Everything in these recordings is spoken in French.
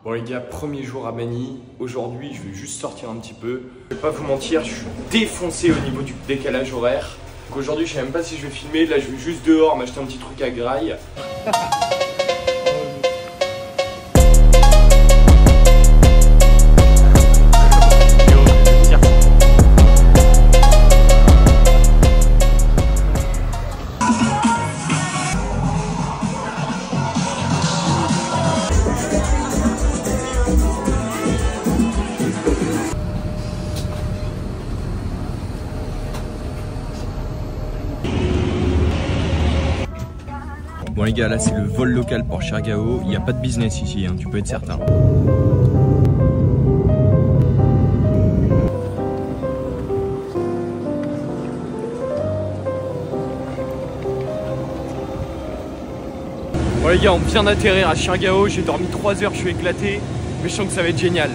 Bon les gars, premier jour à Manille. Aujourd'hui, je vais juste sortir un petit peu. Je vais pas vous mentir, je suis défoncé au niveau du décalage horaire. Donc aujourd'hui, je sais même pas si je vais filmer. Là, je vais juste dehors m'acheter un petit truc à graille. Bon les gars, là c'est le vol local pour Chergao, il n'y a pas de business ici, hein, tu peux être certain. Bon les gars, on vient d'atterrir à Chergao, j'ai dormi 3 heures, je suis éclaté, mais je sens que ça va être génial.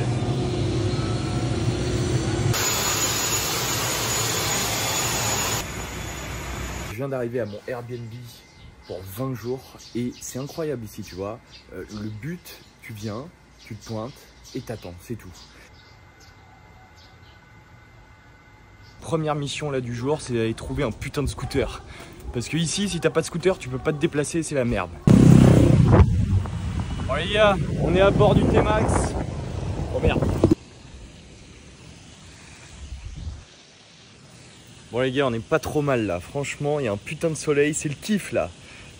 Je viens d'arriver à mon Airbnb pour 20 jours et c'est incroyable ici, tu vois. Le but, tu viens, tu te pointes et t'attends, c'est tout. Première mission là du jour, c'est d'aller trouver un putain de scooter. Parce que ici, si t'as pas de scooter, tu peux pas te déplacer, c'est la merde. Bon les gars, on est à bord du T-Max. Oh merde. Bon les gars, on est pas trop mal là. Franchement, il y a un putain de soleil, c'est le kiff là.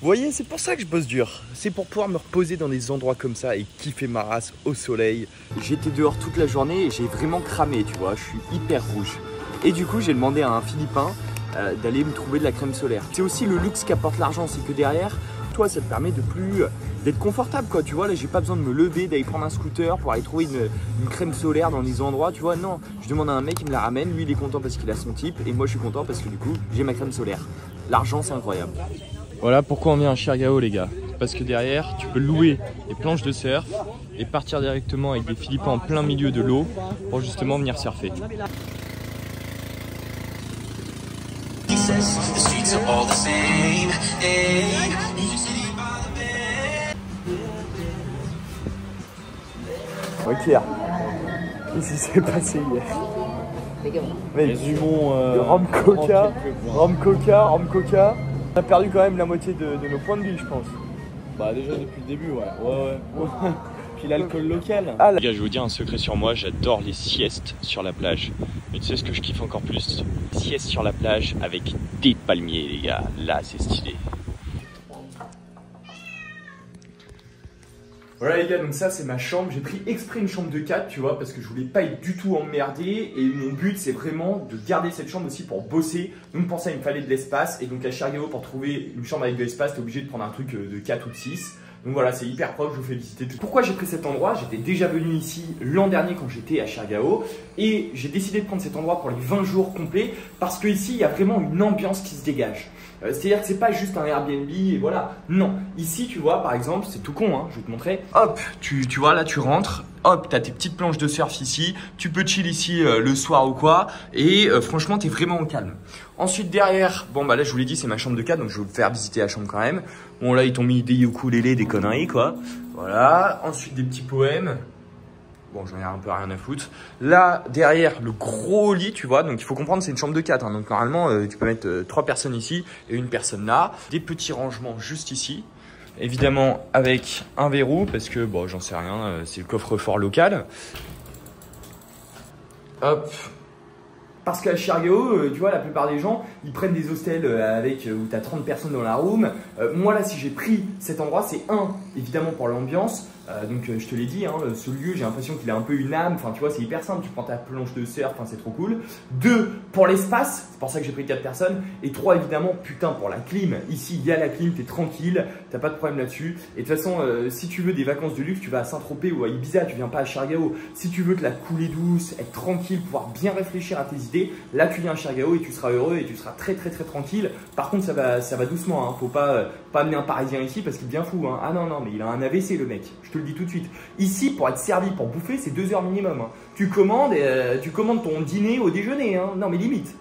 Vous voyez, c'est pour ça que je bosse dur. C'est pour pouvoir me reposer dans des endroits comme ça et kiffer ma race au soleil. J'étais dehors toute la journée et j'ai vraiment cramé, tu vois. Je suis hyper rouge. Et du coup, j'ai demandé à un Philippin d'aller me trouver de la crème solaire. C'est aussi le luxe qu'apporte l'argent, c'est que derrière, toi, ça te permet de plus d'être confortable, quoi. Tu vois, là, j'ai pas besoin de me lever, d'aller prendre un scooter pour aller trouver une crème solaire dans des endroits, tu vois. Non, je demande à un mec, il me la ramène. Lui, il est content parce qu'il a son type et moi, je suis content parce que du coup, j'ai ma crème solaire. L'argent, c'est incroyable. Voilà pourquoi on vient à Chergao, les gars. Parce que derrière, tu peux louer des planches de surf et partir directement avec des Philippins en plein milieu de l'eau pour justement venir surfer. Ouais, Claire, qu'est-ce qui s'est passé hier? Mec, du bon rhum coca. On a perdu quand même la moitié de nos points de vie, je pense. Bah déjà depuis le début, ouais. Puis l'alcool local. Ah, les gars, je vais vous dire un secret sur moi, j'adore les siestes sur la plage. Mais tu sais ce que je kiffe encore plus? Sieste sur la plage avec des palmiers, les gars. Là, c'est stylé. Voilà les gars, donc ça c'est ma chambre. J'ai pris exprès une chambre de 4, tu vois, parce que je voulais pas être du tout emmerdé. Et mon but c'est vraiment de garder cette chambre aussi pour bosser. Donc pour ça il me fallait de l'espace. Et donc à Chergao, pour trouver une chambre avec de l'espace, t'es obligé de prendre un truc de 4 ou de 6. Donc voilà, c'est hyper propre, je vous fais visiter tout. Pourquoi j'ai pris cet endroit? J'étais déjà venu ici l'an dernier quand j'étais à Chergao. Et j'ai décidé de prendre cet endroit pour les 20 jours complets. Parce que ici il y a vraiment une ambiance qui se dégage. C'est-à-dire que c'est pas juste un Airbnb et voilà. Non, ici tu vois par exemple, c'est tout con, hein, je vais te montrer. Hop, tu vois là tu rentres, hop, t'as tes petites planches de surf ici, tu peux chill ici le soir ou quoi. Et franchement t'es vraiment au calme. Ensuite derrière, bon bah là je vous l'ai dit c'est ma chambre de 4, donc je vais vous faire visiter la chambre quand même. Bon là ils t'ont mis des ukulélés, des conneries quoi. Voilà, ensuite des petits poèmes. Bon, j'en ai un peu rien à foutre. Là, derrière, le gros lit, tu vois. Donc, il faut comprendre, c'est une chambre de 4. Hein, donc, normalement, tu peux mettre 3 personnes ici et une personne là. Des petits rangements juste ici. Évidemment, avec un verrou, parce que, bon, j'en sais rien, c'est le coffre-fort local. Hop. Parce qu'à Chergao, tu vois, la plupart des gens, ils prennent des hostels avec où tu as 30 personnes dans la room. Moi, là, si j'ai pris cet endroit, c'est évidemment pour l'ambiance. Donc, je te l'ai dit, hein, ce lieu, j'ai l'impression qu'il a un peu une âme. Enfin, tu vois, c'est hyper simple. Tu prends ta planche de surf, enfin, c'est trop cool. 2, pour l'espace. C'est pour ça que j'ai pris 4 personnes. Et 3, évidemment, putain, pour la clim. Ici, il y a la clim, t'es tranquille. T'as pas de problème là-dessus. Et de toute façon, si tu veux des vacances de luxe, tu vas à Saint-Tropez ou à Ibiza. Tu viens pas à Chergao. Si tu veux te la couler douce, être tranquille, pouvoir bien réfléchir à tes idées, là, tu viens à Chergao et tu seras heureux et tu seras très tranquille. Par contre, ça va doucement. Hein. Faut pas amener un Parisien ici parce qu'il devient fou. Hein. Ah non, mais il a un AVC, le mec. Je te le dis tout de suite. Ici, pour être servi, pour bouffer, c'est 2 heures minimum. Hein. Tu commandes ton dîner au déjeuner. Hein. Non, mais limite.